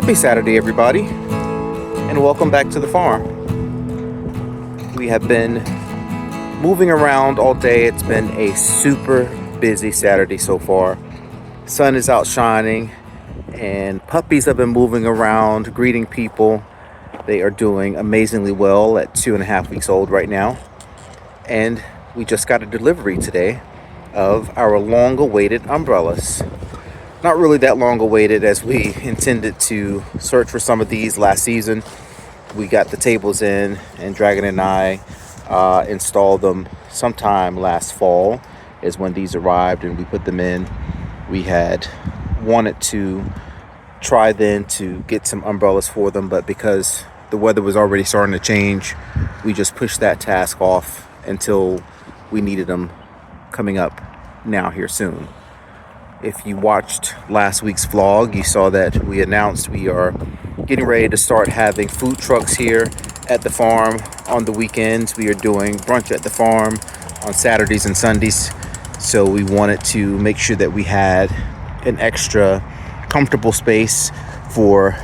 Happy Saturday, everybody, and welcome back to the farm. We have been moving around all day. It's been a super busy Saturday so far. Sun is out shining, and puppies have been moving around, greeting people. They are doing amazingly well at 2.5 weeks old right now. And we just got a delivery today of our long-awaited umbrellas. Not really that long awaited, as we intended to search for some of these last season. We got the tables in, and Dragan and I installed them sometime last fall is when these arrived, and we put them in. We had wanted to try then to get some umbrellas for them, but because the weather was already starting to change, we just pushed that task off until we needed them coming up now here soon. If you watched last week's vlog, you saw that we announced we are getting ready to start having food trucks here at the farm on the weekends. We are doing brunch at the farm on Saturdays and Sundays. So we wanted to make sure that we had an extra comfortable space for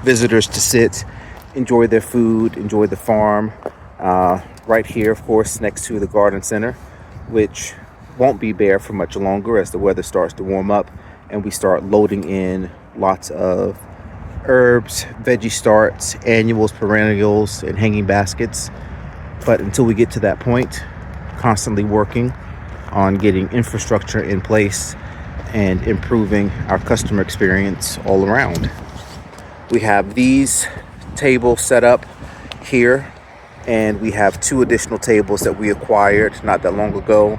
visitors to sit, enjoy their food, enjoy the farm. Right here, of course, next to the garden center, which won't be bare for much longer as the weather starts to warm up and we start loading in lots of herbs, veggie starts, annuals, perennials, and hanging baskets. But until we get to that point, constantly working on getting infrastructure in place and improving our customer experience all around. We have these tables set up here, and we have 2 additional tables that we acquired not that long ago,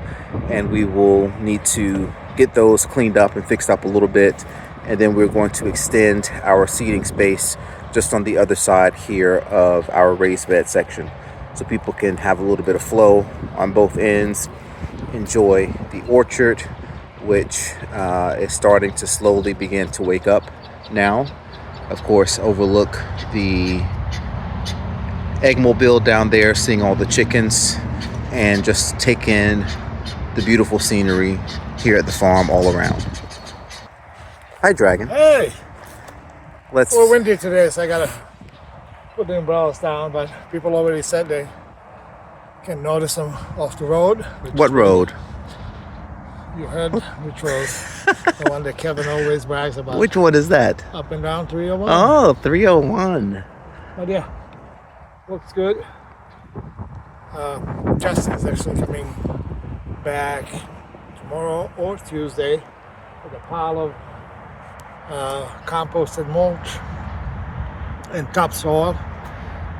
and we will need to get those cleaned up and fixed up a little bit, and then we're going to extend our seating space just on the other side here of our raised bed section, so people can have a little bit of flow on both ends, enjoy the orchard, which is starting to slowly begin to wake up now. Of course, overlook the Eggmobile down there, seeing all the chickens, and just take in the beautiful scenery here at the farm all around. Hi, Dragan. Hey! Let's. It's a little windy today, so I gotta put the umbrellas down, but people already said they can notice them off the road. What road? You heard which road? The one that Kevin always brags about. Which one is that? Up and down 301. Oh, 301. But yeah, looks good. Justin's actually coming back tomorrow or Tuesday with a pile of composted mulch and topsoil.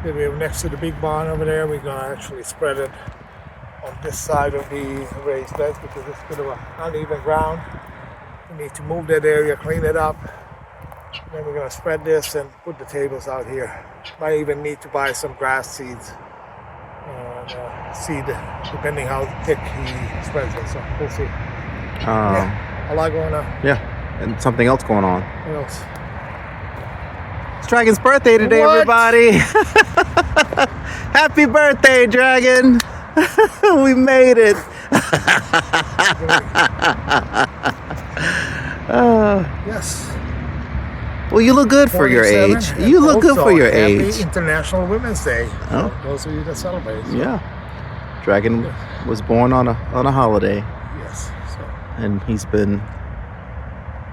Then we have next to the big barn over there. We're gonna actually spread it on this side of the raised beds because it's a bit of an uneven ground. We need to move that area, clean it up. Then we're gonna spread this and put the tables out here. Might even need to buy some grass seeds and seed, depending how thick he spreads it. So we'll see. Yeah, a lot going on. Yeah, and something else going on. What else? It's Dragan's birthday today, What? everybody. Happy birthday, Dragan. We made it. Yes. Well, you look good for your 47, age. and You look good also for your happy age. International Women's Day. Oh. For those of you that celebrate. So, Yeah. Dragan was born on a holiday, yes. So and he's been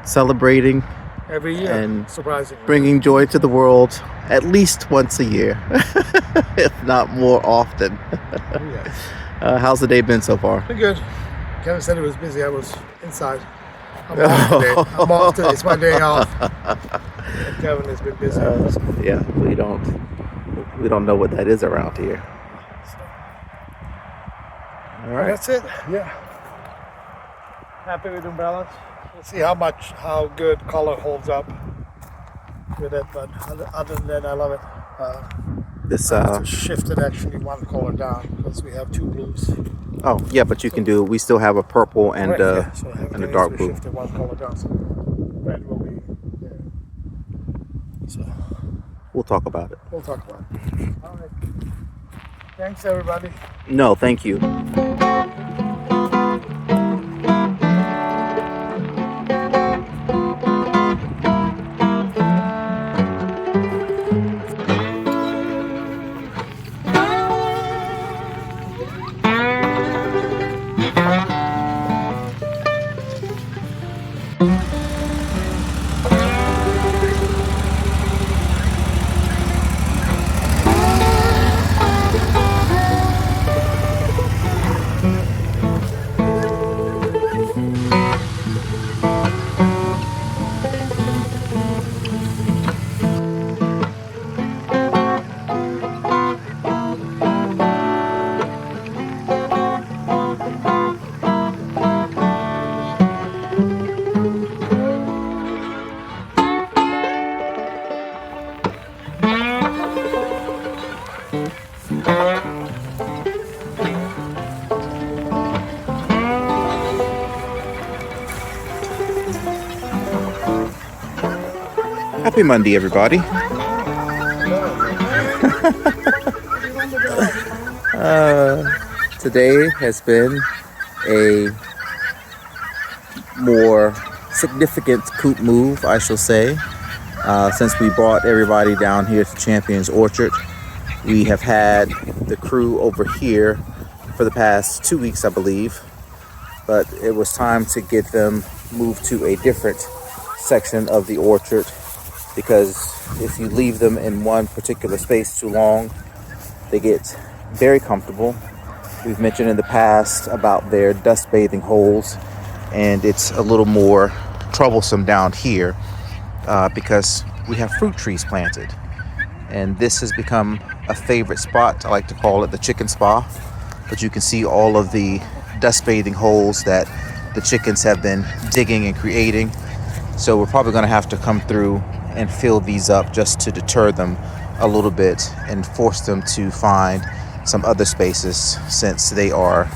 celebrating every year, and surprisingly. bringing joy to the world at least once a year, if not more often. Yes. How's the day been so far? Pretty good. Kevin said it was busy. I was inside. I'm off today. I'm off today. It's my day off. And Kevin has been busy. Yeah, we don't know what that is around here. All right. That's it. Yeah. Happy with umbrellas. We'll see how good color holds up with it. But other than that, I love it. This I have to shift it actually one color down because we have 2 blues. Oh yeah, but you can do. We still have a purple and Right, yeah. So and a dark blue. Shift it one color down. So red will be there. So We'll talk about it. we'll talk about it. All right. Thanks, everybody. No, thank you. Happy Monday, everybody. Today has been a more significant coop move, I shall say. Since we brought everybody down here to Champion's Orchard, we have had the crew over here for the past 2 weeks, I believe. But it was time to get them moved to a different section of the orchard, because if you leave them in one particular space too long, they get very comfortable. We've mentioned in the past about their dust bathing holes, and it's a little more troublesome down here because we have fruit trees planted, and this has become a favorite spot. I like to call it the chicken spa, but you can see all of the dust bathing holes that the chickens have been digging and creating. So we're probably going to have to come through and fill these up just to deter them a little bit and force them to find some other spaces, since they are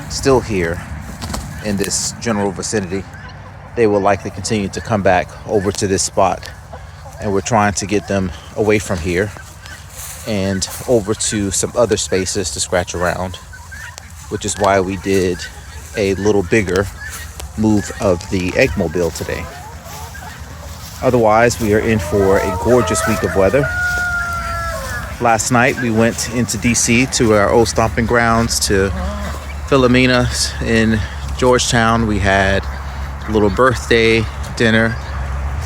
still here in this general vicinity. They will likely continue to come back over to this spot, and we're trying to get them away from here and over to some other spaces to scratch around, which is why we did a little bigger move of the eggmobile today. Otherwise, we are in for a gorgeous week of weather. Last night we went into DC to our old stomping grounds, to Philomena's in Georgetown. We had a little birthday dinner,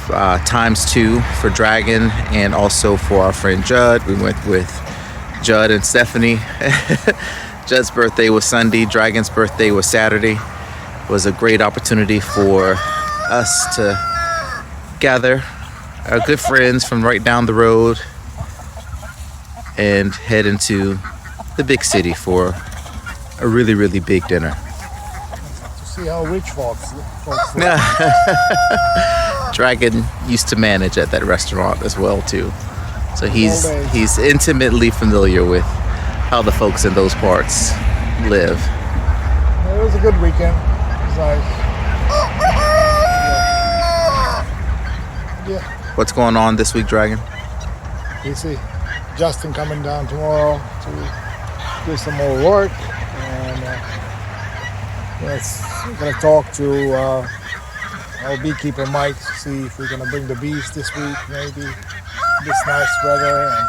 ×2 for Dragan and also for our friend Judd. We went with Judd and Stephanie. Judd's birthday was Sunday, Dragan's birthday was Saturday. It was a great opportunity for us to gather our good friends from right down the road and head into the big city for a really, really big dinner. To see how rich folks live. Dragan used to manage at that restaurant as well too, so he's intimately familiar with how the folks in those parts live. It was a good weekend. It was nice. Yeah. What's going on this week, Dragan? You see Justin coming down tomorrow to do some more work, and we're going to talk to our beekeeper Mike to see if we're going to bring the bees this week, maybe this nice weather, and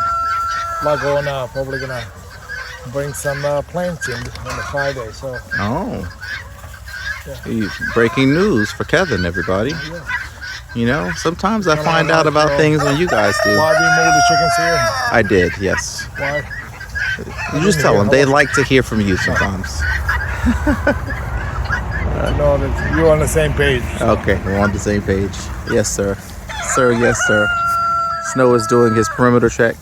like going up, probably going to bring some plants in on the Friday. So yeah. Breaking news for Kevin, everybody. Yeah. You know, sometimes I find out about things when you guys do. Why we moved the chickens here? I did, yes. Why? You just tell them. They like to hear from you sometimes. No, that you're on the same page. So. Okay, we're on the same page. Yes, sir. Sir, yes, sir. Snow is doing his perimeter check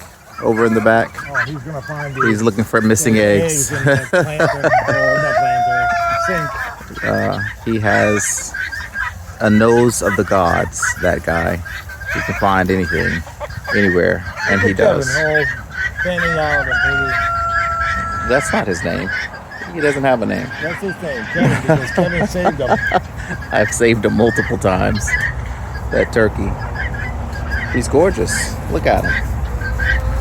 over in the back. Oh, he's gonna find these. He's looking for missing eggs. In that sink. He has a nose of the gods, that guy. He can find anything, anywhere, and he does. Fanning out and That's not his name. He doesn't have a name. That's his name, Kevin, because Kevin saved him. I've saved him multiple times. That turkey. He's gorgeous. Look at him.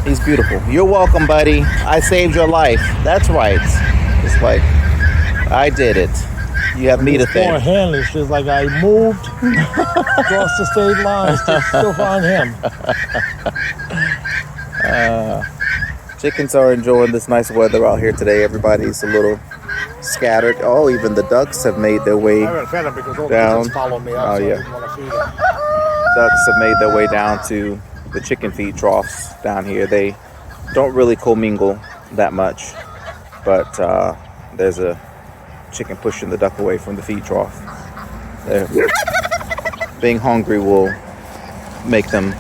He's beautiful. You're welcome, buddy. I saved your life. That's right. It's like, I did it. You have me to thank. Poor handless, just like I moved across the state lines to still find him. Chickens are enjoying this nice weather out here today. Everybody's a little scattered. Oh, even the ducks have made their way I haven't fed them because all the down. chickens follow me up, Oh, so yeah. I didn't want to feed them. Ducks have made their way down to the chicken feed troughs down here. They don't really commingle that much, but there's a chicken pushing the duck away from the feed trough. Being hungry will make them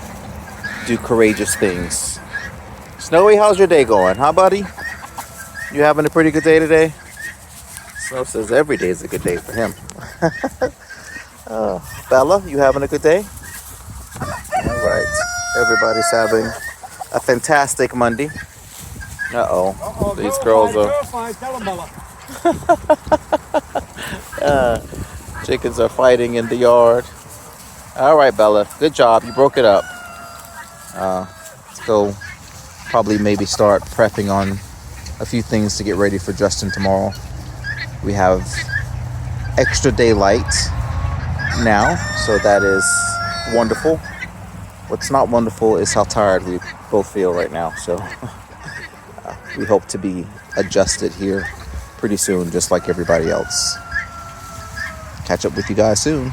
do courageous things. Snowy, how's your day going? Huh, buddy? You having a pretty good day today? Snow says every day is a good day for him. Bella, you having a good day? All right. Everybody's having a fantastic Monday. Uh-oh. These girls are... Chickens are fighting in the yard. All right, Bella. Good job. You broke it up. Let's go probably maybe start prepping on a few things to get ready for Justin tomorrow. We have extra daylight now, so that is wonderful. What's not wonderful is how tired we both feel right now, so we hope to be adjusted here pretty soon, just like everybody else. Catch up with you guys soon.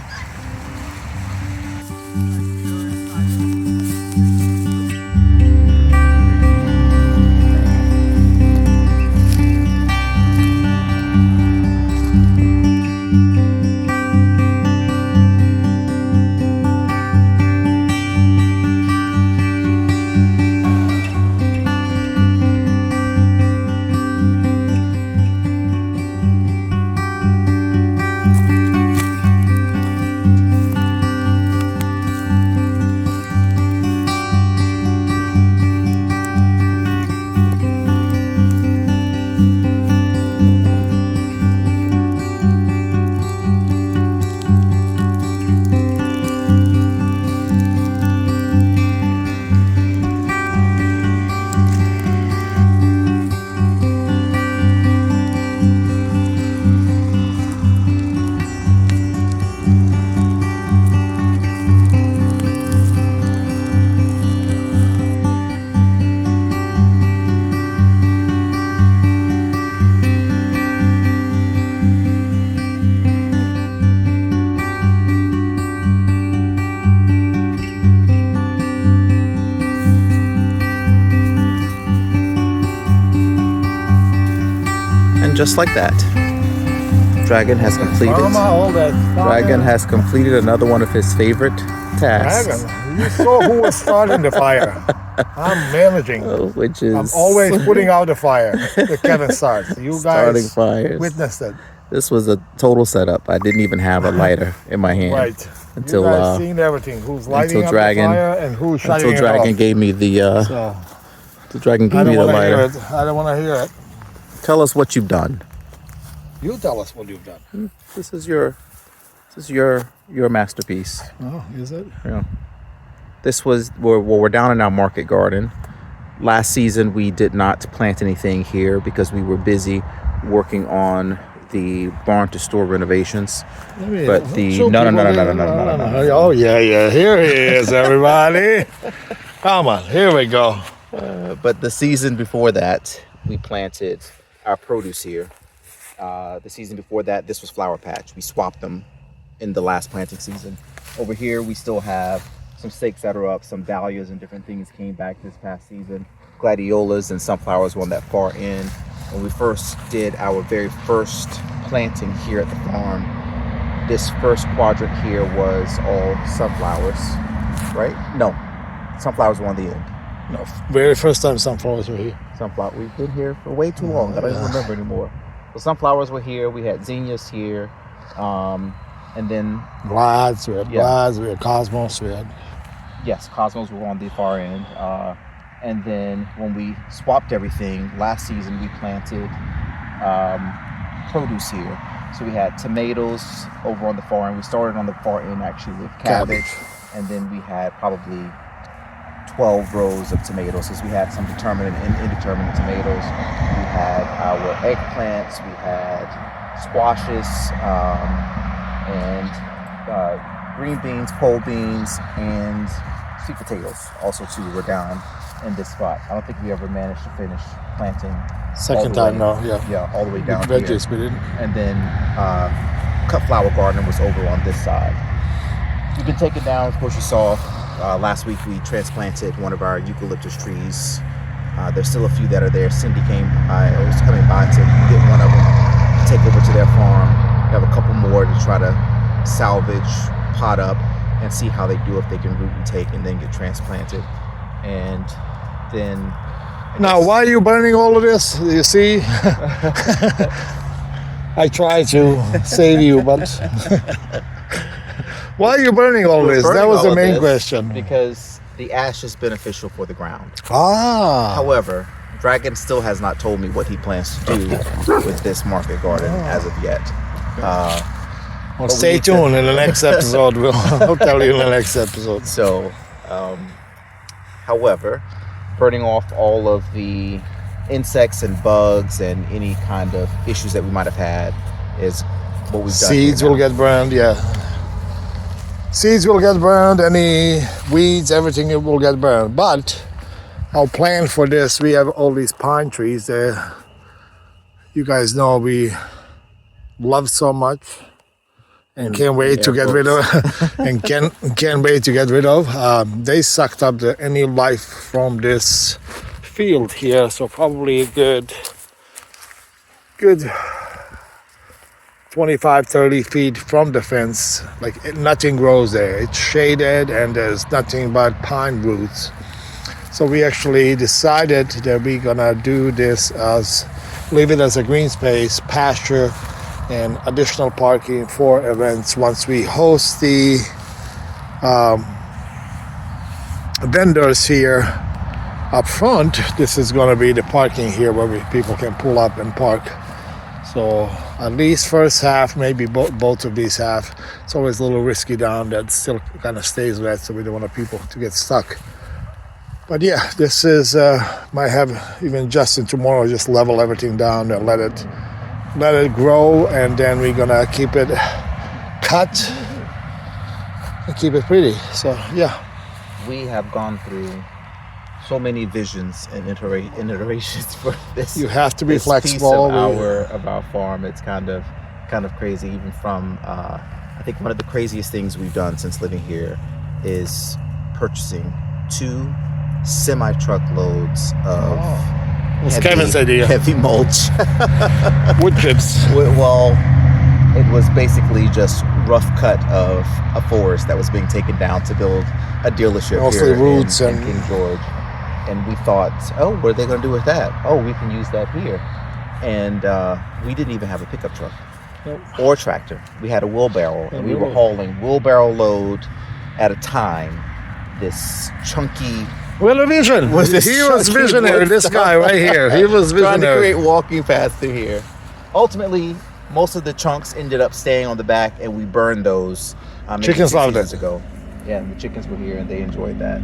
Just like that, Dragan has completed. Dragan has completed another one of his favorite tasks. Dragan, you saw who was starting the fire. I'm managing. Which is I'm always putting out the fire. The Kevin starts. You guys fires. Witnessed it. This was a total setup. I didn't even have a lighter in my hand. Right. Until you guys seen everything. Who's lighting up Dragan, the fire and who's shutting it Dragan off. gave me the. Dragan gave me the lighter. I don't want to hear it. Tell us what you've done. You tell us what you've done. This is your masterpiece. Oh, is it? Yeah. This was we're down in our market garden. Last season we did not plant anything here because we were busy working on the barn to store renovations. But the no. Oh yeah. Here he is, everybody. Come on, here we go. But the season before that, we planted our produce here. The season before that, this was flower patch. We swapped them in the last planting season. Over here, we still have some stakes that are up, some dahlias and different things came back this past season. Gladiolas and sunflowers were on that far end. When we first did our very first planting here at the farm, this first quadrant here was all sunflowers, right? No, sunflowers were on the end. No, very first time sunflowers were here. Sunflower, we've been here for way too long. I don't even remember anymore. So sunflowers were here. We had zinnias here, and then Glads, we had cosmos, yes, cosmos were on the far end. And then when we swapped everything last season, we planted produce here. So we had tomatoes over on the far end. We started on the far end actually with cabbage. And then we had probably 12 rows of tomatoes, because we had some determinate and indeterminate tomatoes. We had our eggplants, we had squashes, and green beans, pole beans, and sweet potatoes. Also, too, were down in this spot. I don't think we ever managed to finish planting. Second time now, Yeah, all the way down veggies, here. we didn't. And then cut flower garden was over on this side. We've been taken down, of course you saw. Last week we transplanted one of our eucalyptus trees. There's still a few that are there. Cindy was coming by to get one of them to take over to their farm. We have a couple more to try to salvage, pot up, and see how they do, if they can root and take and then get transplanted. And then... Now, why are you burning all of this? You see? I try to save you, but... Why are you burning all this? That was the main question. Because the ash is beneficial for the ground. Ah. However, Dragan still has not told me what he plans to do with this market garden as of yet. Well, stay tuned in the next episode. I'll tell you in the next episode. So, However, burning off all of the insects and bugs and any kind of issues that we might have had is what we've done. Seeds will get burned, yeah. Seeds will get burned, any weeds, everything will get burned. But our plan for this, we have all these pine trees there. You guys know we love so much and can't wait to get rid of and can't wait to get rid of. They sucked up any life from this field here, so probably a good 25-30 feet from the fence. Like nothing grows there. It's shaded and there's nothing but pine roots. So we actually decided that we're gonna do this as leave it as a green space, pasture, and additional parking for events. Once we host the vendors here up front, this is going to be the parking here where people can pull up and park. So at least first half, maybe both of these half. It's always a little risky down that still kind of stays wet, so we don't want people to get stuck. But yeah, this is might have even Justin tomorrow just level everything down and let it grow, and then we're gonna keep it cut and keep it pretty. So yeah, we have gone through so many visions and iterations for this. You have to be this flexible. Piece of our farm. It's kind of crazy. Even from I think one of the craziest things we've done since living here is purchasing 2 semi-truck loads of Kevin's idea. Heavy mulch. Wood chips. Well, it was basically just rough cut of a forest that was being taken down to build a dealership Mostly here roots in King George. And we thought, oh, what are they going to do with that? Oh, we can use that here. And we didn't even have a pickup truck or tractor. We had a wheelbarrow, and we were hauling wheelbarrow load at a time. This chunky... Well, a vision. He was visionary, this guy right here. He was visionary. Trying to create walking paths through here. Ultimately, most of the chunks ended up staying on the back, and we burned those chickens loved it. Ago. Yeah, and the chickens were here, and they enjoyed that.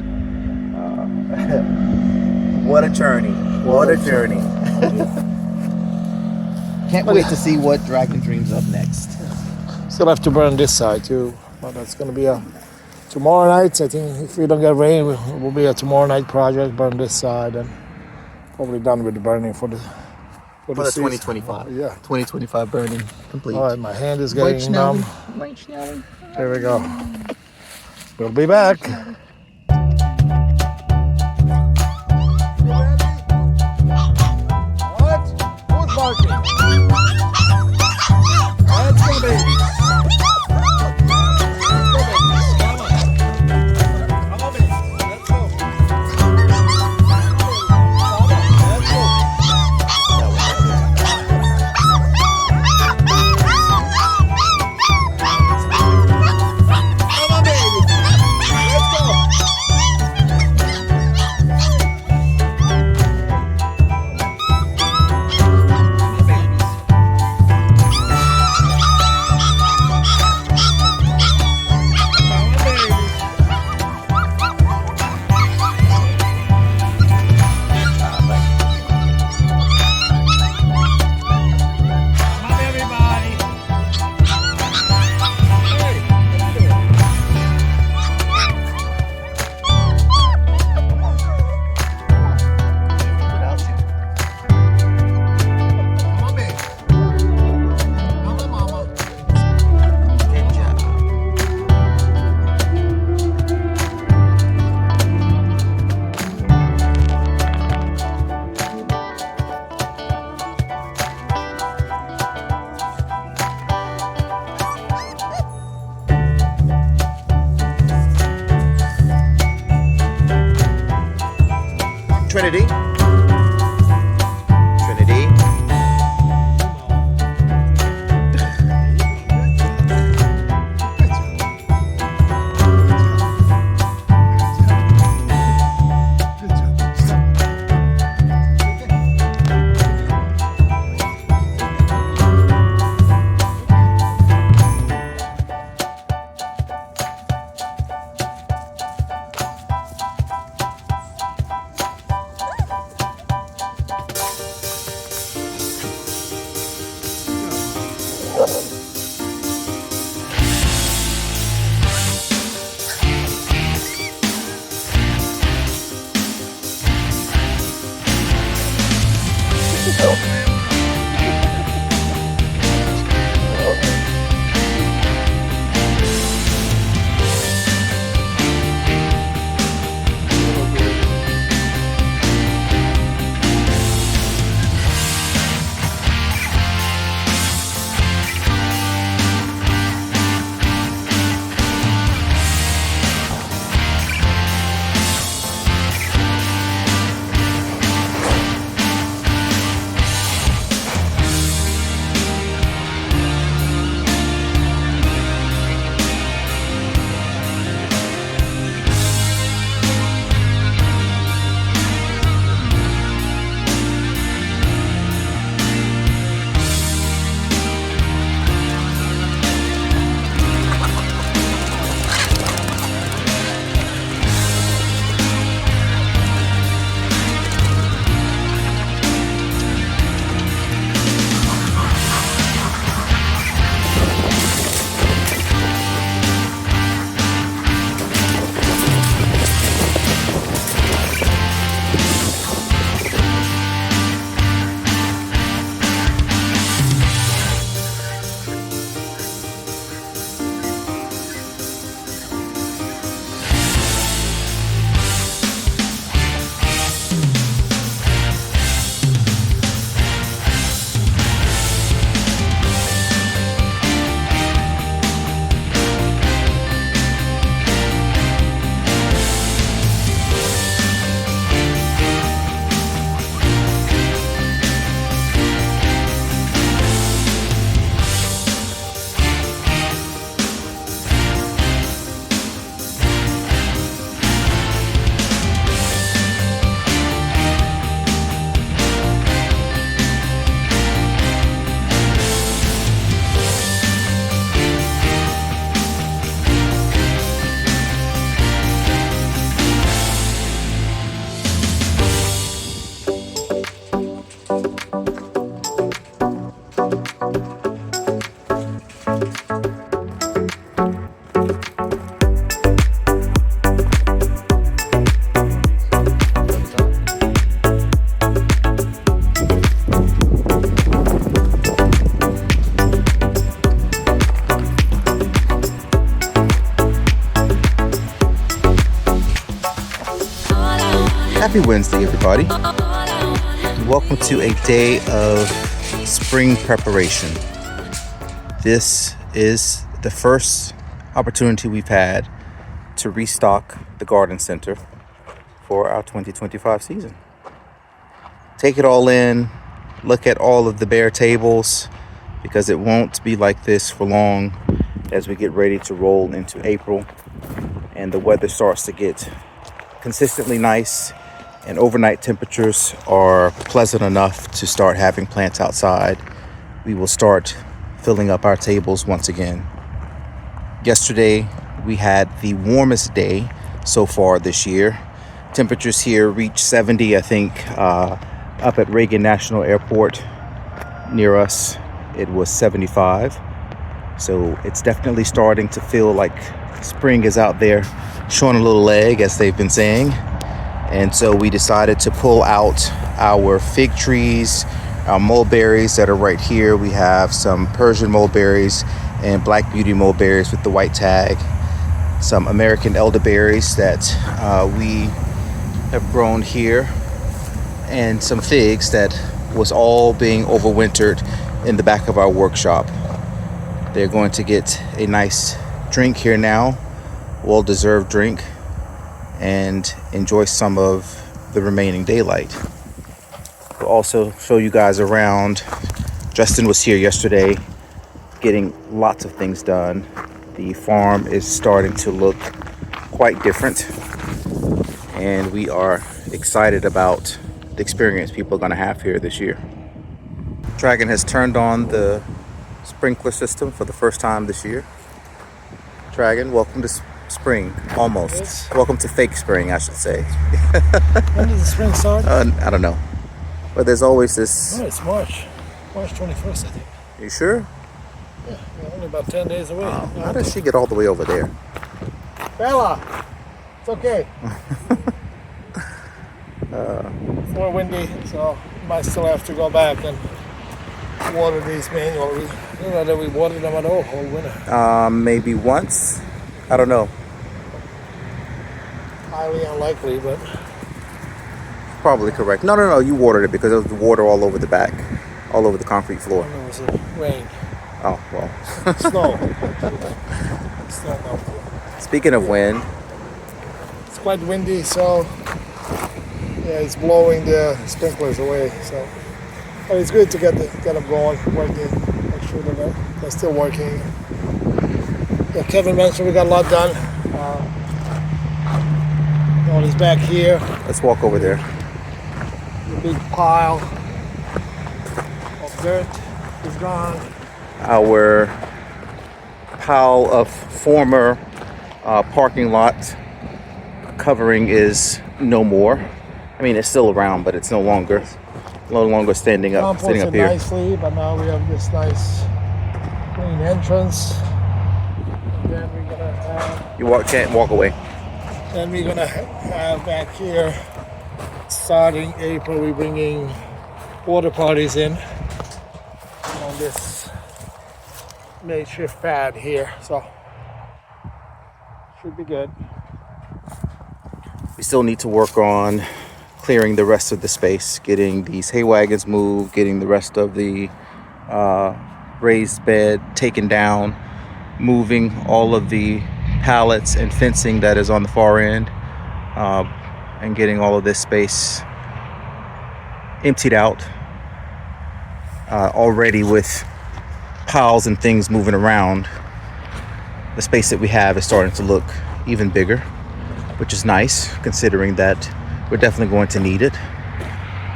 What a journey. What a journey. Can't wait to see what Dragan dreams up next. Still have to burn this side, too. But that's going to be tomorrow night. I think if we don't get rain, it will be a tomorrow night project. Burn this side, and probably done with the burning for the 2025. Yeah. 2025 burning complete. All right, my hand is getting numb. There we go. We'll be back. What? Who's barking? Let's go, baby. Let's go. Happy Wednesday, everybody. Welcome to a day of spring preparation. This is the first opportunity we've had to restock the garden center for our 2025 season. Take it all in, look at all of the bare tables, because it won't be like this for long as we get ready to roll into April and the weather starts to get consistently nice and overnight temperatures are pleasant enough to start having plants outside. We will start filling up our tables once again. Yesterday we had the warmest day so far this year. Temperatures here reached 70, I think, up at Dragan National Airport near us. It was 75. So it's definitely starting to feel like spring is out there showing a little leg, as they've been saying. And so we decided to pull out our fig trees, our mulberries that are right here. We have some Persian mulberries and black beauty mulberries with the white tag, some American elderberries that we have grown here, and some figs that was all being overwintered in the back of our workshop. They're going to get a nice drink here now, well-deserved drink, and enjoy some of the remaining daylight. We'll also show you guys around. Justin was here yesterday getting lots of things done. The farm is starting to look quite different, and we are excited about the experience people are going to have here this year. Dragan has turned on the sprinkler system for the first time this year. Dragan, welcome to spring, almost. Yes. Welcome to fake spring, I should say. When does the spring start? I don't know. But there's always this... Oh, it's March 21st, I think. You sure? Yeah, we're only about 10 days away. How does she get all the way over there? Bella, it's okay. It's more windy, so might still have to go back and water these manually. You know that we watered them at all whole winter. Maybe once. I don't know. Highly unlikely, but Probably correct. No. You watered it because there was water all over the back, all over the concrete floor. it was rain, Oh well. snow. Snow melted. Speaking of wind, It's quite windy, so yeah, it's blowing the sprinklers away. So, but it's good to get them going, working. Make sure they're still working. Yeah, Kevin mentioned we got a lot done. All is back here. let's walk over there. The big pile of dirt is gone. Our pile of former parking lot covering is no more. I mean, it's still around, but it's no longer standing up Composted here. nicely, but now we have this nice clean entrance. And then we're gonna have. Can't walk away. Then we're gonna have back here, starting April, we're bringing water parties in on this makeshift pad here. So should be good. We still need to work on clearing the rest of the space, getting these hay wagons moved, getting the rest of the raised bed taken down, moving all of the pallets and fencing that is on the far end, and getting all of this space emptied out. Already with piles and things moving around, the space that we have is starting to look even bigger, which is nice considering that we're definitely going to need it.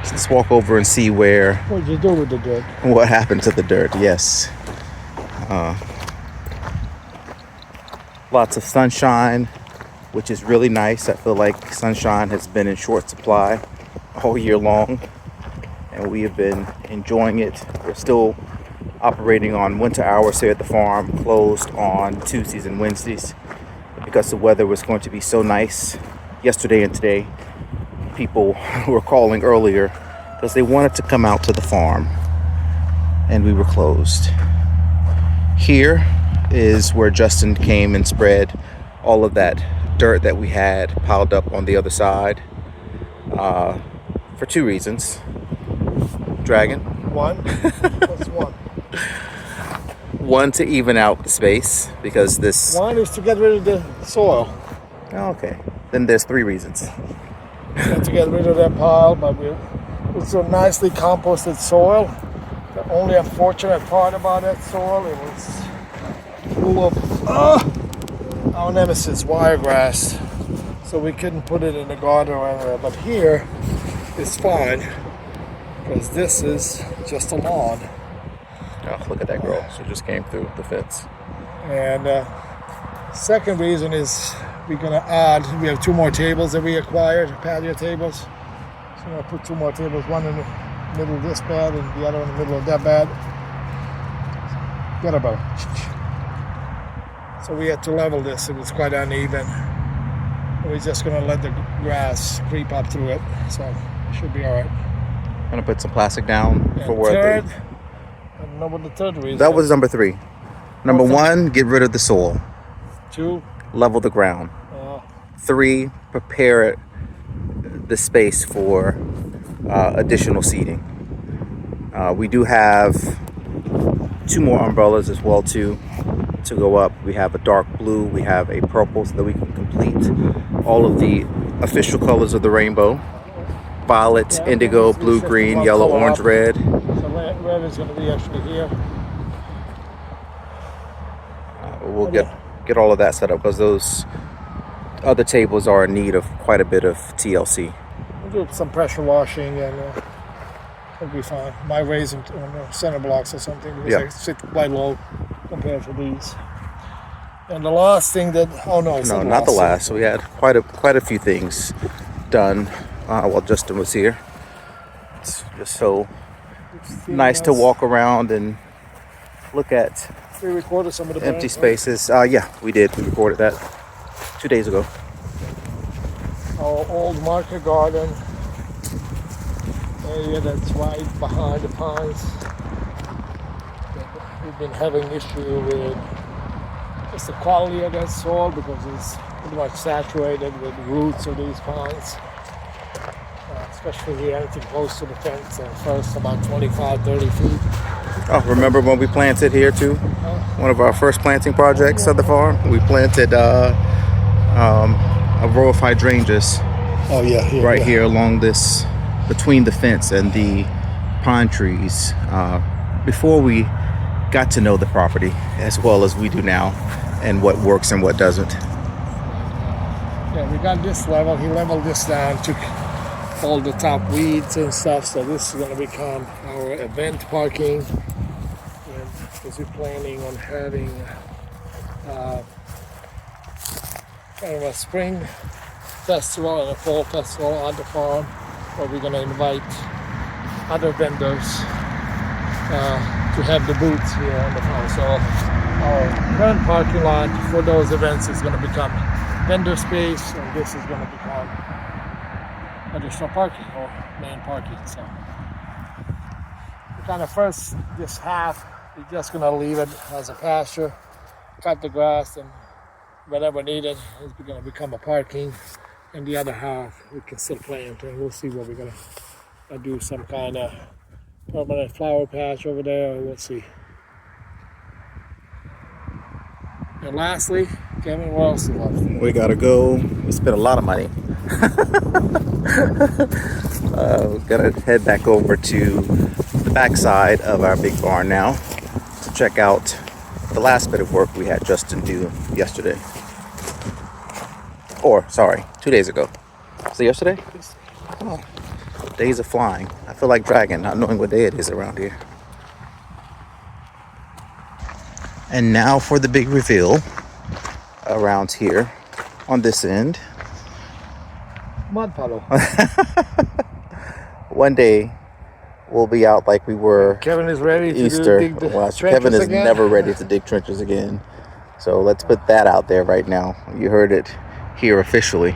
So let's walk over and see What'd you do with the dirt? what happened to the dirt. Yes. Lots of sunshine, which is really nice. I feel like sunshine has been in short supply all year long, and we have been enjoying it. We're still operating on winter hours here at the farm, closed on Tuesdays and Wednesdays because the weather was going to be so nice yesterday and today. People were calling earlier because they wanted to come out to the farm, and we were closed. Here is where Justin came and spread all of that dirt that we had piled up on the other side, for two reasons. Dragan. One? What's one? One, to even out the space because this... One is to get rid of the soil. Okay, then there's three reasons. To get rid of that pile, but it's a nicely composted soil. The only unfortunate part about that soil, it was full of our nemesis wiregrass, so we couldn't put it in the garden or anywhere. But here, it's fine because this is just a lawn. Oh, look at that girl. She just came through the fence. And second reason is we're gonna add. We have two more tables that we acquired, patio tables. So I'm gonna put two more tables, one in the middle of this bed and the other in the middle of that bed. Get about. So we had to level this. It was quite uneven. We're just gonna let the grass creep up through it, so it should be all right. I'm gonna put some plastic down And for where third, they... I don't know what the third reason. That was number 3. Number 1, get rid of the soil. 2. Level the ground. 3, prepare the space for additional seating. We do have 2 more umbrellas as well to go up. We have a dark blue, we have a purple, so that we can complete all of the official colors of the rainbow. Violet, indigo, blue, green, yellow, orange, red. So red is going to be actually here. We'll get all of that set up because those other tables are in need of quite a bit of TLC. We'll do some pressure washing and it'll be fine. Might raise them on center blocks or something because they sit quite low compared to these. And the last thing that no, not the last. So we had quite a few things done while Justin was here. It's just so nice to walk around and look at we recorded some of the empty spaces. Yeah, we did. We recorded that 2 days ago. Our old market garden. area that's right behind the ponds. We've been having issue with just the quality of that soil because it's pretty much saturated with roots of these ponds. Especially here, anything close to the fence, and first about 25-30 feet. Oh, remember when we planted here too? One of our first planting projects at the farm? We planted a row of hydrangeas here along this, between the fence and the pine trees, before we got to know the property as well as we do now, and what works and what doesn't. Yeah, we got this level. He leveled this down, took all the top weeds and stuff, so this is going to become our event parking. And because we're planning on having kind of a spring festival and a fall festival on the farm, where we're going to invite other vendors to have the booths here on the farm. So our current parking lot for those events is going to become vendor space, and this is going to become additional parking or main parking. So we kind of first, this half, we're just going to leave it as a pasture, cut the grass, and whatever needed is going to become a parking. And the other half we can still plant, and we'll see what we're going to do, some kind of permanent flower patch over there, or we'll see. And lastly, Kevin, what else is left? We gotta go. We spent a lot of money. We're gonna head back over to the backside of our big barn now to check out the last bit of work we had Justin do yesterday. Or, sorry, 2 days ago. Was it yesterday? Oh, days are flying. I feel like Dragan, not knowing what day it is around here. And now for the big reveal around here on this end. Mud puddle. One day we'll be out like we were Kevin is ready to Easter. dig the trenches Kevin is again. never ready to dig trenches again. So let's put that out there right now. You heard it here officially.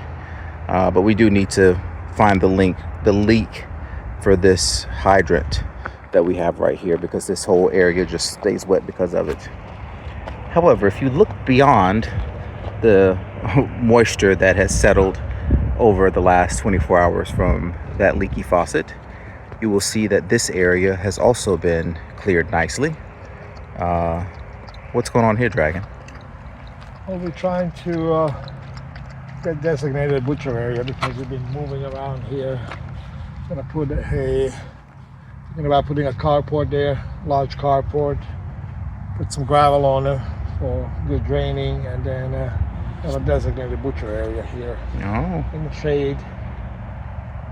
But we do need to find the leak for this hydrant that we have right here, because this whole area just stays wet because of it. However, if you look beyond the moisture that has settled over the last 24 hours from that leaky faucet, you will see that this area has also been cleared nicely. What's going on here, Dragan? Well, we're trying to get designated butcher area because we've been moving around here. Gonna put thinking about putting a carport there, large carport, put some gravel on it for good draining, and then have a designated butcher area here in the shade.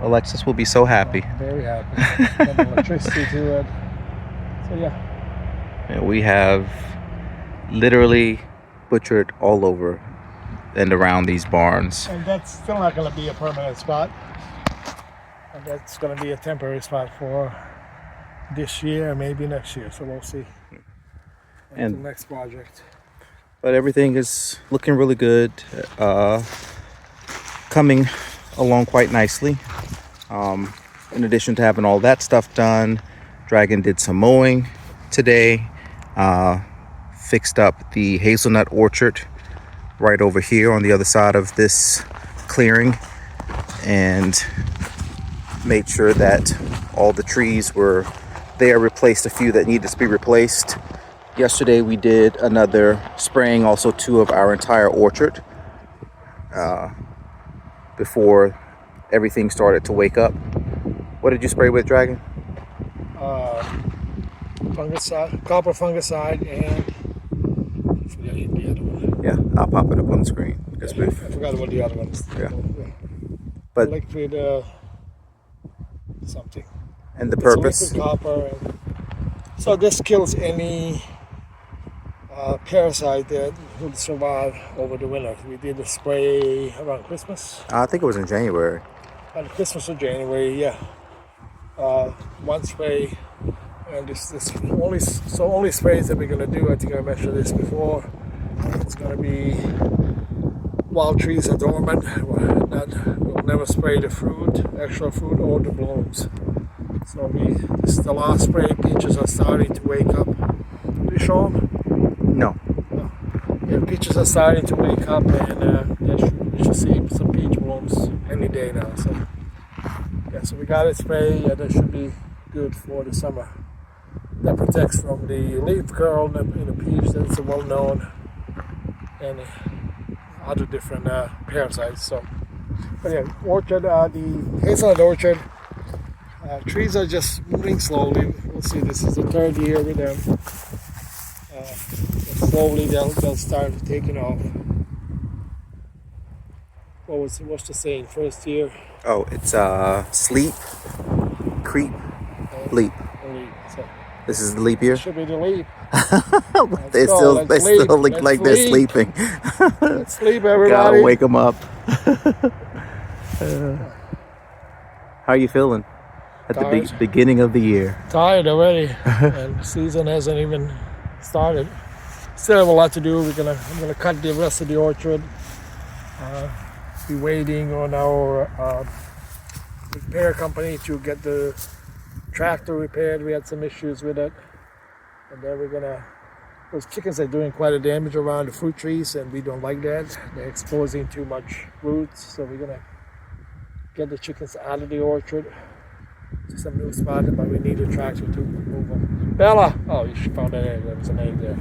Alexis will be so happy. Very happy. Got electricity to it. So yeah. We have literally butchered all over and around these barns. And that's still not going to be a permanent spot. And that's going to be a temporary spot for this year, maybe next year. So we'll see. And the next project. But everything is looking really good. Coming along quite nicely. In addition to having all that stuff done, Dragan did some mowing today. Fixed up the hazelnut orchard right over here on the other side of this clearing, and made sure that all the trees were there, replaced a few that needed to be replaced. Yesterday we did another spraying also too of our entire orchard before everything started to wake up. What did you spray with, Dragan? Fungicide, copper fungicide, and I forgot the other one. Yeah, I'll pop it up on the screen. I forgot what the other one is. Yeah. But liquid something. And the purpose? Liquid copper. And so this kills any parasite that would survive over the winter. We did the spray around Christmas. I think it was in January. Around Christmas or January, yeah. One spray. And this only sprays that we're gonna do. I think I mentioned this before. It's gonna be while trees are dormant. We'll never spray the fruit, actual fruit, or the blooms. So this is the last spray. Peaches are starting to wake up. Do you show them? No. Yeah, peaches are starting to wake up, and you should see some peach blooms any day now. So yeah, so we got it sprayed. Yeah, that should be good for the summer. That protects from the leaf curl in the peach. That's well known, and other different parasites. So, but yeah, orchard, the hazelnut orchard. Trees are just moving slowly. We'll see. This is the 3rd year with them. Slowly they'll start taking off. What's the saying? First year. Oh, it's sleep, creep, leap. So This is the leap year. should be the leap. they still look like they're sleeping. Let's sleep, everybody. Gotta wake them up. How are you feeling at the beginning of the year? Tired already, and the season hasn't even started. Still have a lot to do. I'm gonna cut the rest of the orchard. Be waiting on our repair company to get the tractor repaired. We had some issues with it, and then those chickens are doing quite a damage around the fruit trees, and we don't like that. They're exposing too much roots, so we're gonna get the chickens out of the orchard to some new spot, but we need a tractor to move them. Bella! Oh, she found an egg. There was an egg there.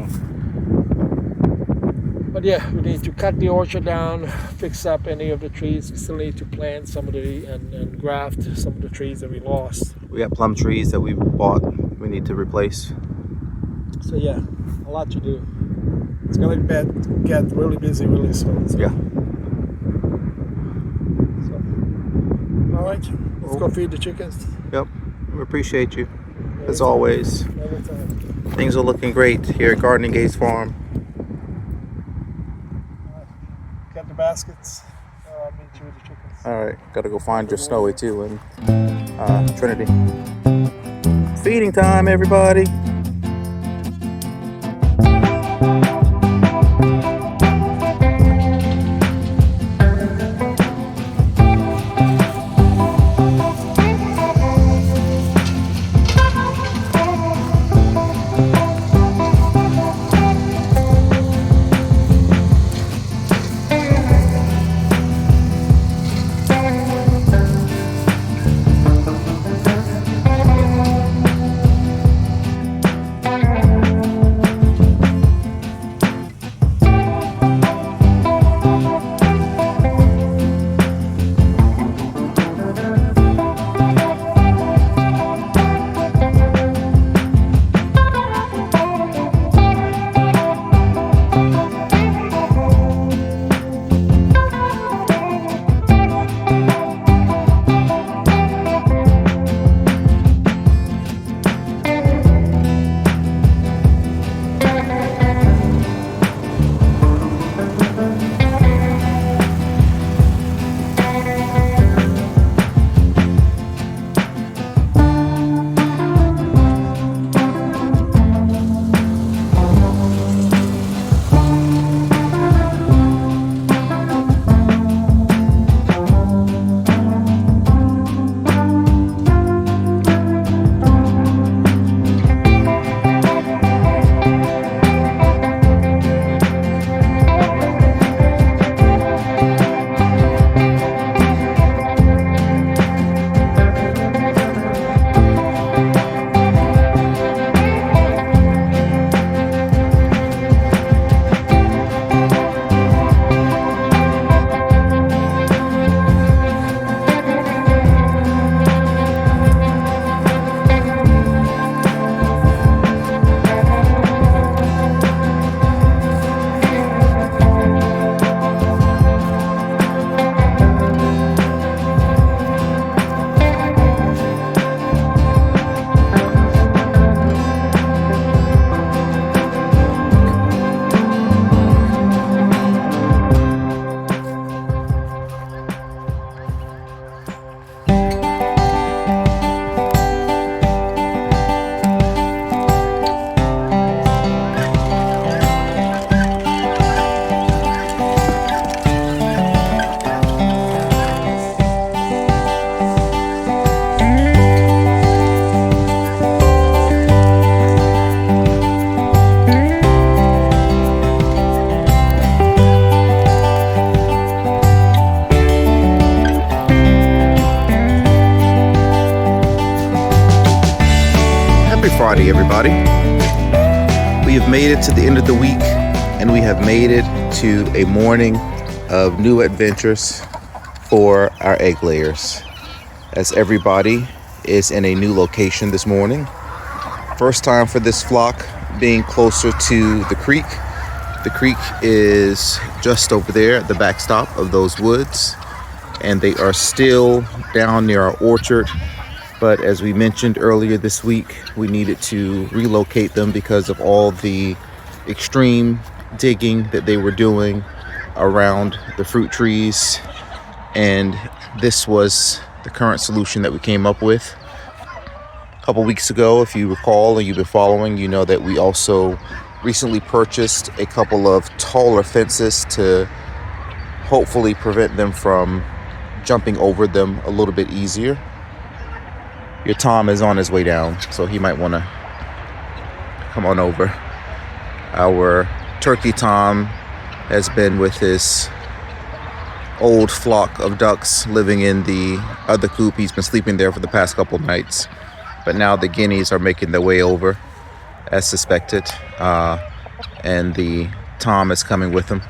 But yeah, we need to cut the orchard down, fix up any of the trees. We still need to plant some of and graft some of the trees that we lost. We got plum trees that we bought. We need to replace. So yeah, a lot to do. It's gonna get really busy really soon. So. Yeah. So, all right, let's go feed the chickens. Yep. We appreciate you as always. Anytime. Things are looking great here at Gardening Gays Farm. Get the baskets. I'll meet you with the chickens. All right, gotta go find your Snowy too and Trinity. Feeding time, everybody. Friday, everybody. We have made it to the end of the week, and we have made it to a morning of new adventures for our egg layers, as everybody is in a new location this morning. First time for this flock being closer to the creek. The creek is just over there at the backstop of those woods, and they are still down near our orchard. But as we mentioned earlier this week, we needed to relocate them because of all the extreme digging that they were doing around the fruit trees. And this was the current solution that we came up with. A couple weeks ago, if you recall and you've been following, you know that we also recently purchased a couple of taller fences to hopefully prevent them from jumping over them a little bit easier. Your Tom is on his way down, so he might want to come on over. Our turkey Tom has been with his old flock of ducks living in the other coop. He's been sleeping there for the past couple nights, but now the guineas are making their way over as suspected, and the Tom is coming with him.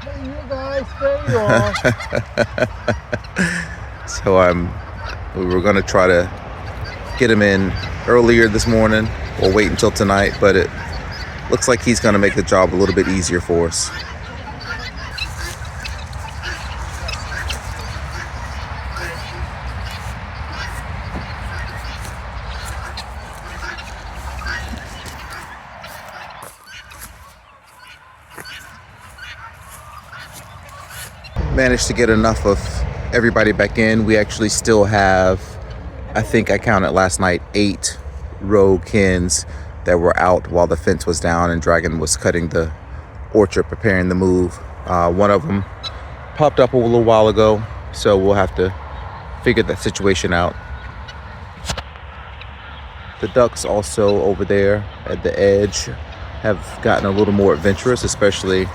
Hey, you guys, there you are. So we were going to try to get him in earlier this morning or wait until tonight, but it looks like he's going to make the job a little bit easier for us. Managed to get enough of everybody back in. We actually still have, I think I counted last night, 8 rogue hens that were out while the fence was down and Dragan was cutting the orchard, preparing the move. One of them popped up a little while ago, so we'll have to figure that situation out. The ducks also over there at the edge have gotten a little more adventurous, especially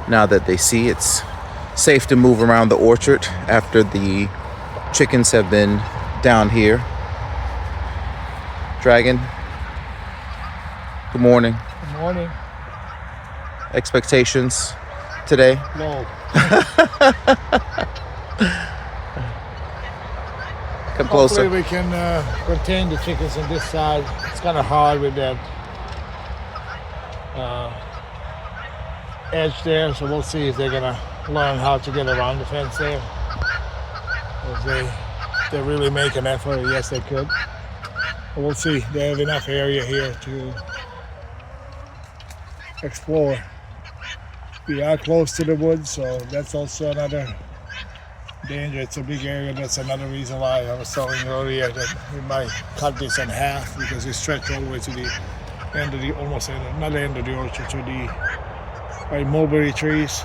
now that they see it's safe to move around the orchard after the chickens have been down here. Dragan, good morning. Good morning. Expectations today? No. Come closer. Hopefully we can contain the chickens on this side. It's kind of hard with that edge there, so we'll see if they're gonna learn how to get around the fence there. They really make an effort. Yes, they could. But we'll see. They have enough area here to explore. We are close to the woods, so that's also another danger. It's a big area. That's another reason why I was telling you earlier that we might cut this in half, because it stretched all the way to the end of the, almost another end of the orchard, to the mulberry trees.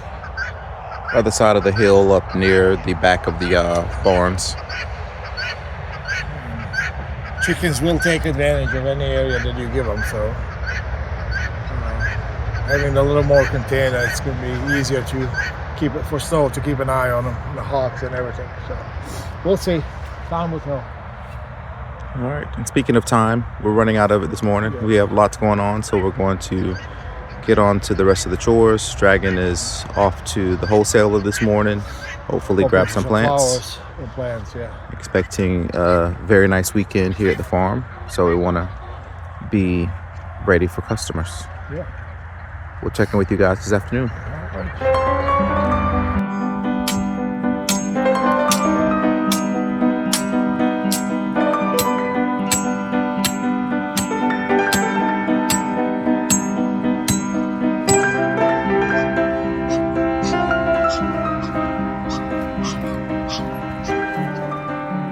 Other side of the hill up near the back of the barns. Chickens will take advantage of any area that you give them, so having a little more container, it's going to be easier to keep it for snow, to keep an eye on them, the hawks and everything. So we'll see. Time will tell. All right. And speaking of time, we're running out of it this morning. Yeah. We have lots going on, so we're going to get on to the rest of the chores. Dragan is off to the wholesaler this morning. Hopefully grab some plants. Flowers or plants, yeah. Expecting a very nice weekend here at the farm, so we want to be ready for customers. Yeah. We'll check in with you guys this afternoon.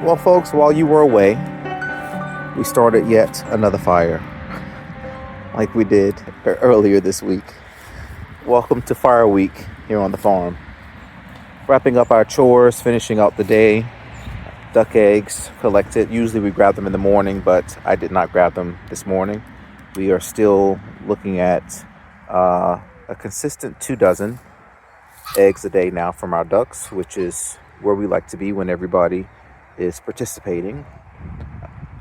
Well, folks, while you were away, we started yet another fire, like we did earlier this week. Welcome to Fire Week here on the farm. Wrapping up our chores, finishing out the day. Duck eggs collected. Usually we grab them in the morning, but I did not grab them this morning. We are still looking at a consistent 2 dozen eggs a day now from our ducks, which is where we like to be when everybody is participating.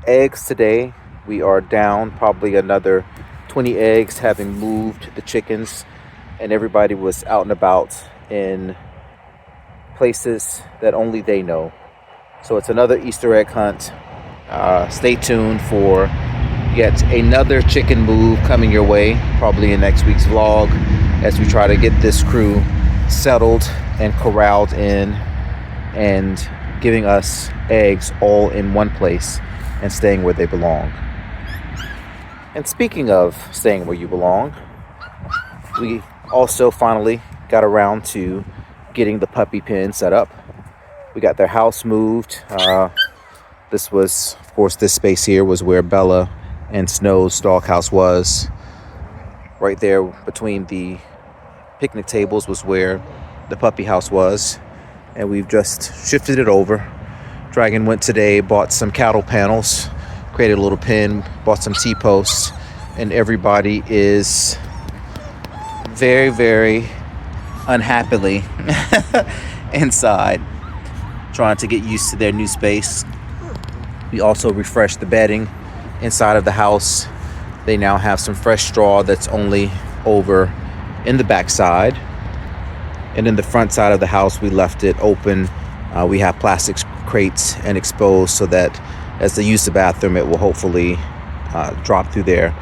Eggs today We are down probably another 20 eggs, having moved the chickens, and everybody was out and about in places that only they know. So it's another Easter egg hunt. Stay tuned for yet another chicken move coming your way, probably in next week's vlog, as we try to get this crew settled and corralled in and giving us eggs all in one place and staying where they belong. And speaking of staying where you belong, we also finally got around to getting the puppy pen set up. We got their house moved. This was, of course, this space here was where Bella and Snow's doghouse was. Right there between the picnic tables was where the puppy house was. And we've just shifted it over. Dragan went today, bought some cattle panels, created a little pen, bought some T-posts, and everybody is very, very unhappily inside, trying to get used to their new space. We also refreshed the bedding inside of the house. They now have some fresh straw that's only over in the back side. And in the front side of the house, we left it open. We have plastic crates and exposed so that as they use the bathroom, it will hopefully drop through there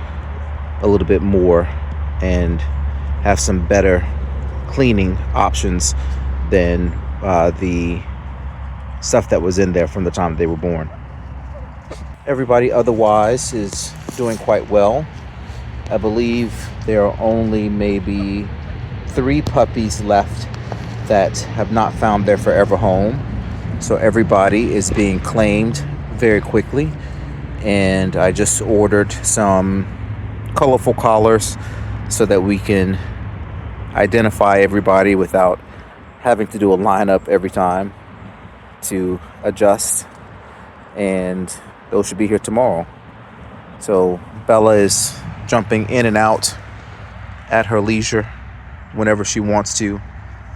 a little bit more and have some better cleaning options than the stuff that was in there from the time they were born. Everybody otherwise is doing quite well. I believe there are only maybe 3 puppies left that have not found their forever home. So everybody is being claimed very quickly. And I just ordered some colorful collars so that we can identify everybody without having to do a lineup every time to adjust. And those should be here tomorrow. So Bella is jumping in and out at her leisure whenever she wants to.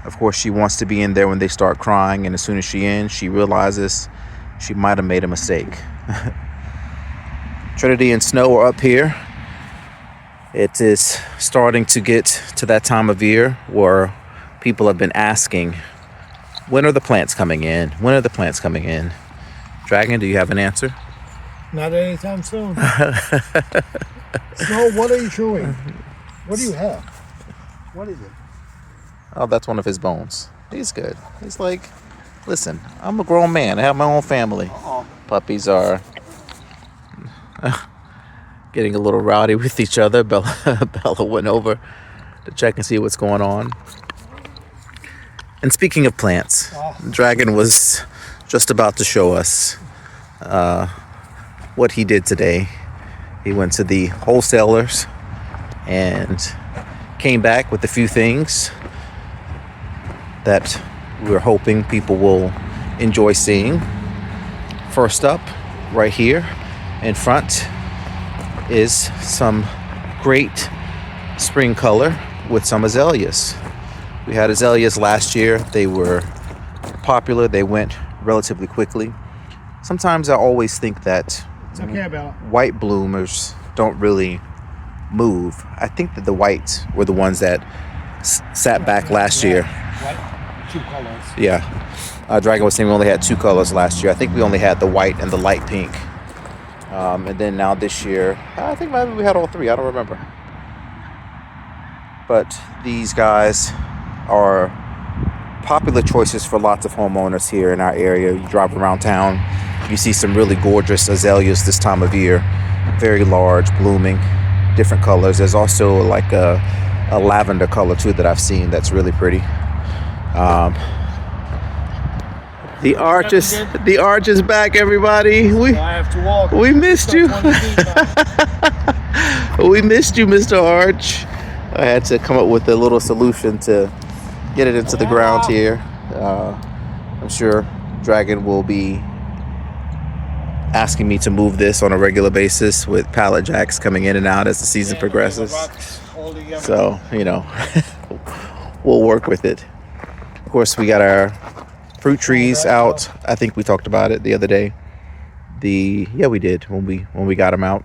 Of course, she wants to be in there when they start crying, and as soon as she realizes she might have made a mistake. Trinity and Snow are up here. It is starting to get to that time of year where people have been asking, when are the plants coming in? When are the plants coming in? Dragan, do you have an answer? Not anytime soon. Snow, what are you chewing? What do you have? What is it? Oh, that's one of his bones. He's good. He's like, listen, I'm a grown man. I have my own family. Puppies are getting a little rowdy with each other. Bella went over to check and see what's going on. And speaking of plants, Dragan was just about to show us what he did today. He went to the wholesalers and came back with a few things that we're hoping people will enjoy seeing. First up, right here in front, is some great spring color with some azaleas. We had azaleas last year. They were popular. They went relatively quickly. Sometimes I always think that It's okay, Bella. white bloomers don't really move. I think that the whites were the ones that sat back last year. White, 2 colors. Yeah. Dragan was saying we only had 2 colors last year. I think we only had the white and the light pink. And then now this year, I think maybe we had all 3. I don't remember. But these guys are popular choices for lots of homeowners here in our area. You drive around town, you see some really gorgeous azaleas this time of year. Very large, blooming, different colors. There's also like a lavender color too that I've seen that's really pretty. The arch is back, everybody. I have to walk. We missed you. We missed you, Mr. Arch. I had to come up with a little solution to get it into the ground here. I'm sure Dragan will be asking me to move this on a regular basis with pallet jacks coming in and out as the season progresses. So, you know, we'll work with it. Of course, we got our fruit trees out. I think we talked about it the other day. Yeah, we did when we got them out.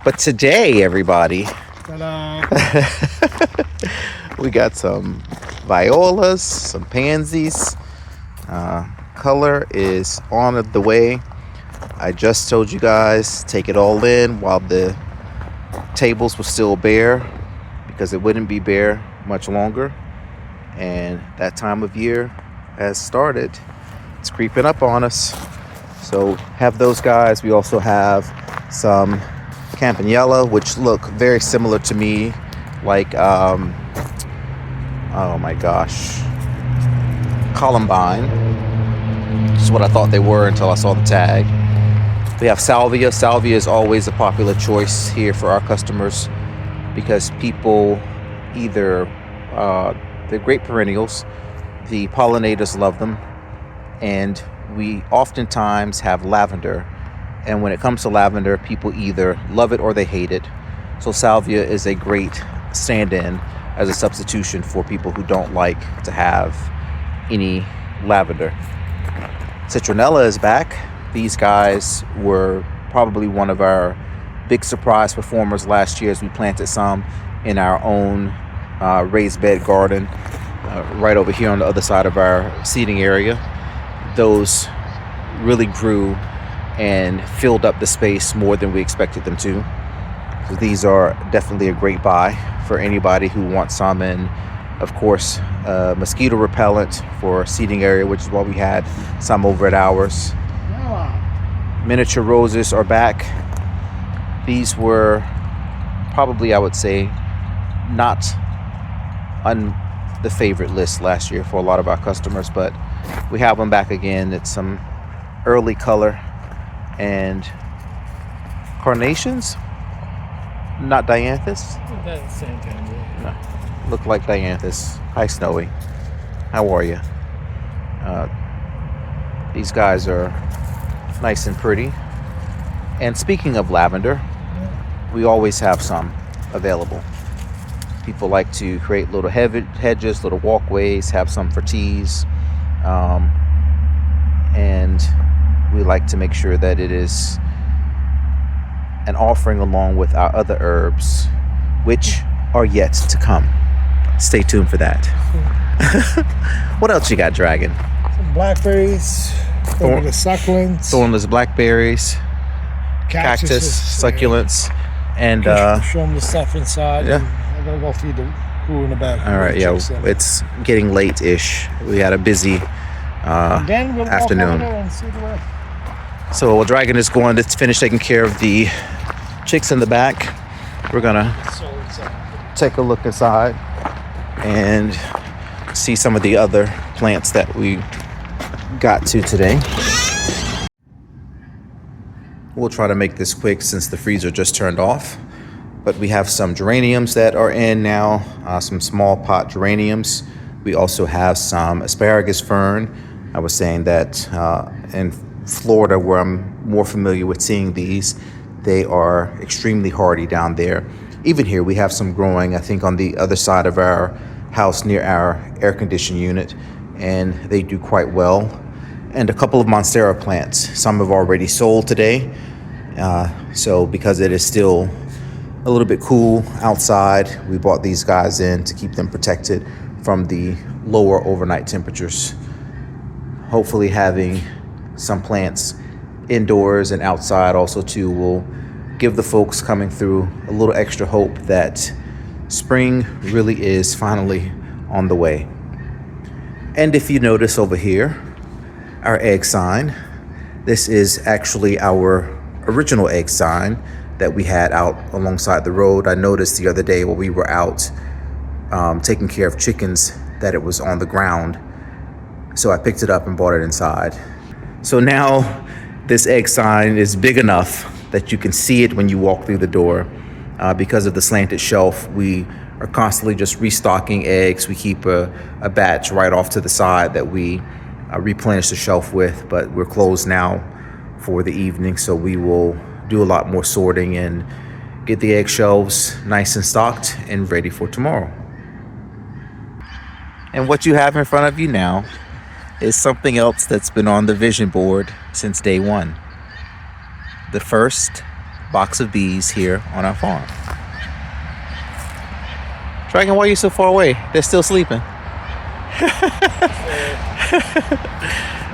But today, everybody, we got some violas, some pansies. Color is on the way. I just told you guys, take it all in while the tables were still bare, because it wouldn't be bare much longer. And that time of year has started. It's creeping up on us. So have those guys. We also have some campanella, which look very similar to me, like oh my gosh, columbine. Just what I thought they were until I saw the tag. We have salvia. Salvia is always a popular choice here for our customers because people either they're great perennials, the pollinators love them, and we oftentimes have lavender. And when it comes to lavender, people either love it or they hate it. So salvia is a great stand-in as a substitution for people who don't like to have any lavender. Citronella is back. These guys were probably one of our big surprise performers last year as we planted some in our own raised bed garden right over here on the other side of our seating area. Those really grew and filled up the space more than we expected them to. So these are definitely a great buy for anybody who wants some, and of course mosquito repellent for seating area, which is why we had some over at ours. Miniature roses are back. These were probably, I would say, not on the favorite list last year for a lot of our customers, but we have them back again. It's some early color. And carnations, not dianthus. That's the same thing. No, look like dianthus. Hi, Snowy. How are you? These guys are nice and pretty. And speaking of lavender, we always have some available. People like to create little hedges, little walkways, have some for teas, and we like to make sure that it is an offering along with our other herbs, which are yet to come. Stay tuned for that. What else you got, Dragan? Some blackberries, the succulents, Thornless blackberries, cactus, succulents, and show them the stuff inside. Yeah. I'm gonna go feed the crew in the back. All right, yeah, it's getting late-ish. We had a busy then we'll afternoon. Walk over there and see the way. So while Dragan is going to finish taking care of the chicks in the back, we're gonna take a look inside and see some of the other plants that we got to today. We'll try to make this quick since the freezer just turned off, but we have some geraniums that are in now, some small pot geraniums. We also have some asparagus fern. I was saying that in Florida, where I'm more familiar with seeing these, they are extremely hardy down there. Even here, we have some growing, I think, on the other side of our house near our air conditioning unit, and they do quite well. And a couple of monstera plants. Some have already sold today. So because it is still a little bit cool outside, we bought these guys in to keep them protected from the lower overnight temperatures. Hopefully having some plants indoors and outside also too will give the folks coming through a little extra hope that spring really is finally on the way. And if you notice over here, our egg sign, this is actually our original egg sign that we had out alongside the road. I noticed the other day while we were out taking care of chickens that it was on the ground. So I picked it up and brought it inside. So now this egg sign is big enough that you can see it when you walk through the door. Because of the slanted shelf, we are constantly just restocking eggs. We keep a batch right off to the side that we replenish the shelf with, but we're closed now for the evening, so we will do a lot more sorting and get the egg shelves nice and stocked and ready for tomorrow. And what you have in front of you now is something else that's been on the vision board since day one. the first box of bees here on our farm. Dragan, why are you so far away? They're still sleeping.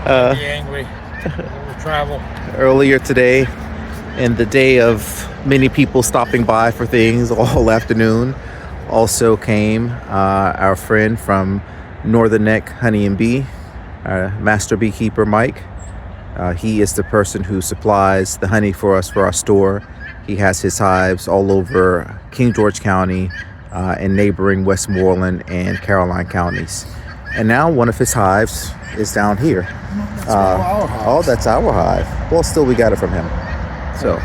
Be angry. We'll travel. Earlier today, in the day of many people stopping by for things all afternoon, also came our friend from Northern Neck Honey and Bee, our master beekeeper Mike. He is the person who supplies the honey for us for our store. He has his hives all over King George County and neighboring Westmoreland and Caroline counties. And now one of his hives is down here. That's our hive. Well, still we got it from him. So,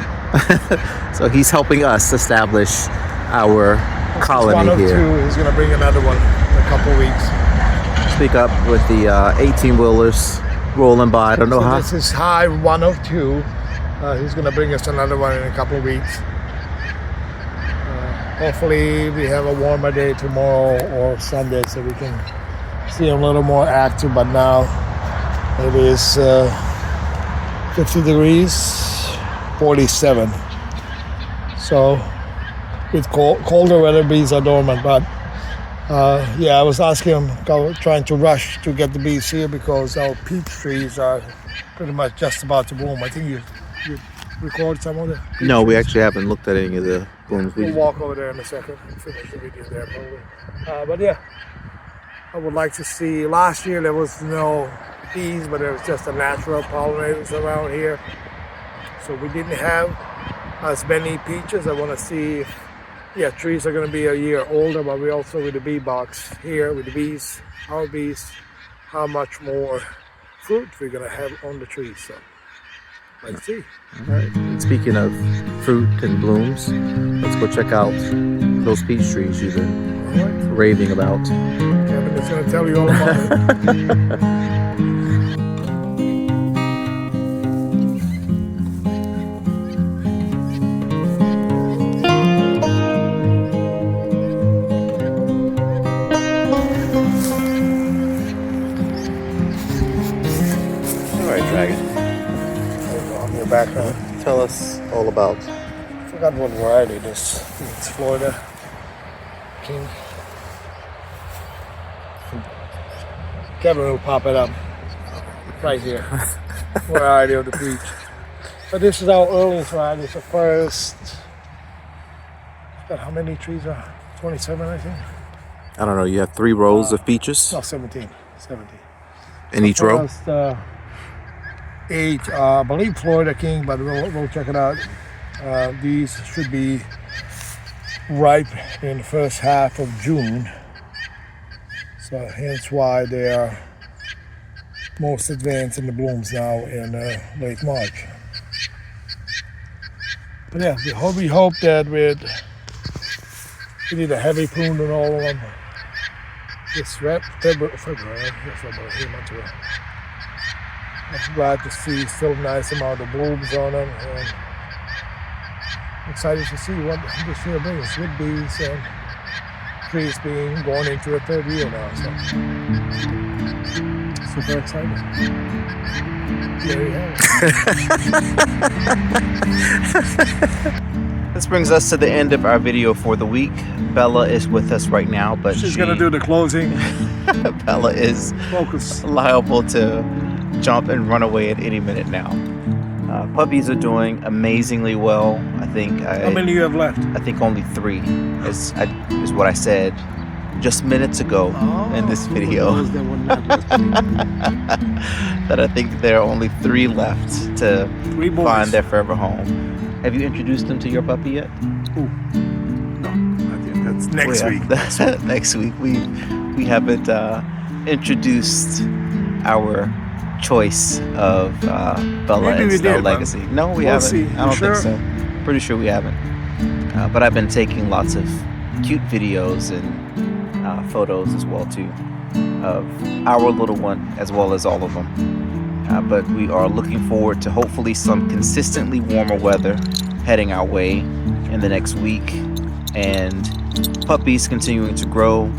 so he's helping us establish our colony here. Two. He's gonna bring another one in a couple of weeks. Speak up with the 18-wheelers rolling by. I don't know how. This is hive 1 of 2. He's gonna bring us another one in a couple of weeks. Hopefully we have a warmer day tomorrow or Sunday so we can see him a little more active, but now it is 50 degrees, 47. So with colder weather, bees are dormant, but I was asking him, trying to rush to get the bees here because our peach trees are pretty much just about to bloom. I think you record some of the peach No, we trees. actually haven't looked at any of the blooms. We'll walk over there in a second and finish the video there probably. But yeah, I would like to see, last year there was no bees, but there was just a natural pollinators around here. So we didn't have as many peaches. I want to see if, trees are going to be a year older, but we also with the bee box here with the bees, our bees, how much more fruit we're going to have on the trees. So let's see. All right. And speaking of fruit and blooms, let's go check out those peach trees you've been raving about. Kevin is going to tell you all about it. Background. Tell us all about. I forgot what variety this is. It's Florida King. Kevin will pop it up right here. Variety of the peach. So this is our earliest variety. It's the first. How many trees are? 27, I think. I don't know. You have 3 rows of peaches No, 17. 17. in each row. First, 8, I believe Florida King, but we'll check it out. These should be ripe in the first half of June, so hence why they are most advanced in the blooms now in late March. But yeah, we hope that we did a heavy prune on all of them. It's February, month ago. I'm glad to see still nice amount of blooms on them, and I'm excited to see what this year brings with bees and trees being going into a 3rd year now. So super excited. There you have it. This brings us to the end of our video for the week. Bella is with us right now, but she's gonna do the closing. Bella is liable to jump and run away at any minute now. Puppies are doing amazingly well. I think. How many you have left? I think only 3 is what I said just minutes ago in this video. That I think there are only 3 left to find their forever home. Have you introduced them to your puppy yet? Ooh. No, not yet. That's next week. Next week. We haven't introduced our choice of Bella and Snow Legacy. No, we haven't. See. I don't think so. Pretty sure we haven't. But I've been taking lots of cute videos and photos as well too of our little one as well as all of them. But we are looking forward to hopefully some consistently warmer weather heading our way in the next week, and puppies continuing to grow.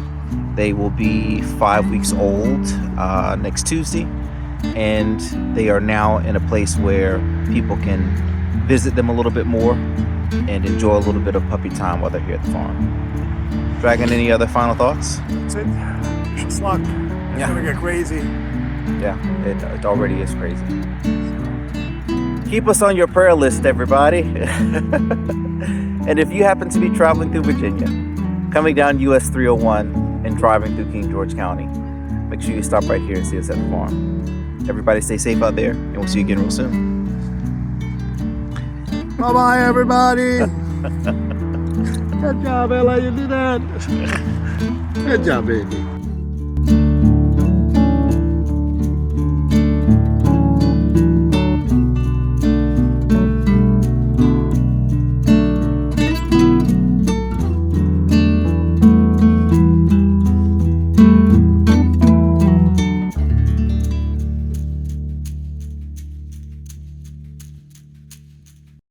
They will be 5 weeks old next Tuesday, and they are now in a place where people can visit them a little bit more and enjoy a little bit of puppy time while they're here at the farm. Dragan, any other final thoughts? That's it. Wish us luck. It's gonna get crazy. Yeah, it already is crazy. Keep us on your prayer list, everybody. And if you happen to be traveling through Virginia, coming down US 301 and driving through King George County, make sure you stop right here and see us at the farm. Everybody stay safe out there, and we'll see you again real soon. Bye-bye, everybody. Good job, Ella. You did that. Good job, baby.